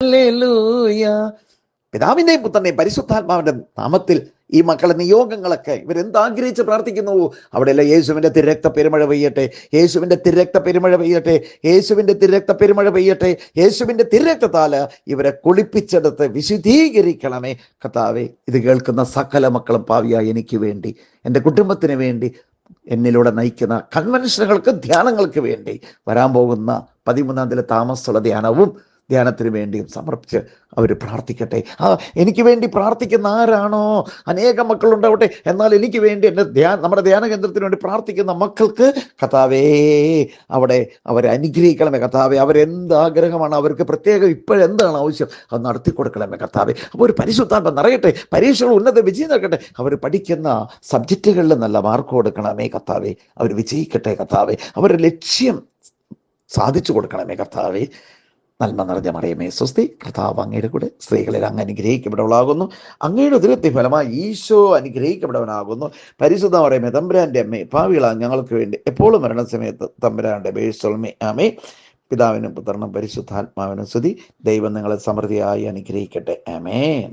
Hallelujah. പിതാവിന്റെയും പുത്രന്റെയും പരിശുദ്ധാത്മാവിന്റെ നാമത്തിൽ ഈ മക്കളെ നിയോഗങ്ങളൊക്കെ ഇവരെന്താഗ്രഹിച്ച് പ്രാർത്ഥിക്കുന്നു അവിടെയെല്ലാം യേശുവിന്റെ തിരക്ത പെരുമഴ പെയ്യട്ടെ, യേശുവിന്റെ തിരക്ത പെരുമഴ പെയ്യട്ടെ, യേശുവിന്റെ തിരക്ത പെരുമഴ പെയ്യട്ടെ. യേശുവിന്റെ തിരക്തത്താല് ഇവരെ കുളിപ്പിച്ചെടുത്ത് വിശുദ്ധീകരിക്കണമേ കർത്താവേ. ഇത് കേൾക്കുന്ന സകല മക്കളും പാവിയായി എനിക്ക് വേണ്ടി, എൻ്റെ കുടുംബത്തിന് വേണ്ടി, എന്നിലൂടെ നയിക്കുന്ന കൺവെൻഷനുകൾക്ക് ധ്യാനങ്ങൾക്ക് വേണ്ടി വരാൻ പോകുന്ന 13-ാം താമസമുള്ള ധ്യാനത്തിന് വേണ്ടിയും സമർപ്പിച്ച് അവർ പ്രാർത്ഥിക്കട്ടെ. എനിക്ക് വേണ്ടി പ്രാർത്ഥിക്കുന്ന ആരാണോ, അനേകം മക്കളുണ്ടാവട്ടെ, എന്നാൽ എനിക്ക് വേണ്ടി നമ്മുടെ ധ്യാന കേന്ദ്രത്തിന് വേണ്ടി പ്രാർത്ഥിക്കുന്ന മക്കൾക്ക് കർത്താവേ അവിടെ അവരെ അനുഗ്രഹിക്കണമേ കർത്താവേ. അവരെന്ത് ആഗ്രഹമാണ്, അവർക്ക് പ്രത്യേകം ഇപ്പോഴെന്താണ് ആവശ്യം, അത് നടത്തി കൊടുക്കണമേ കർത്താവേ. അപ്പോൾ ഒരു പരിശുദ്ധാത്മ നിറയട്ടെ, പരീക്ഷകൾ ഉന്നത വിജയം നൽകട്ടെ, അവർ പഠിക്കുന്ന സബ്ജക്റ്റുകളിൽ നല്ല മാർക്ക് കൊടുക്കണമേ കർത്താവേ. അവർ വിജയിക്കട്ടെ കർത്താവേ, അവരുടെ ലക്ഷ്യം സാധിച്ചു കൊടുക്കണമേ കർത്താവേ. നന്മ നിറഞ്ഞ മറിയമേ സ്വസ്തി, കർത്താവ് അങ്ങയുടെ കൂടെ സ്ത്രീകളിൽ അങ്ങ് അനുഗ്രഹിക്കപ്പെടവളാകുന്നു, അങ്ങയുടെ ഉദരത്തിൻ ഫലമായി ഈശോ അനുഗ്രഹിക്കപ്പെടവനാകുന്നു. പരിശുദ്ധ മറിയമേ തമ്പുരാന്റെ അമ്മേ, പാപികളായ ഞങ്ങൾക്ക് വേണ്ടി എപ്പോഴും മരണസമയത്ത് തമ്പുരാന്റെ ബേഴ്സൊൽമേ ആമേ. പിതാവിനും പുത്രനും പരിശുദ്ധാത്മാവിനും സ്തുതി. ദൈവം നിങ്ങളെ സമൃദ്ധിയായി അനുഗ്രഹിക്കട്ടെ. ആമേൻ.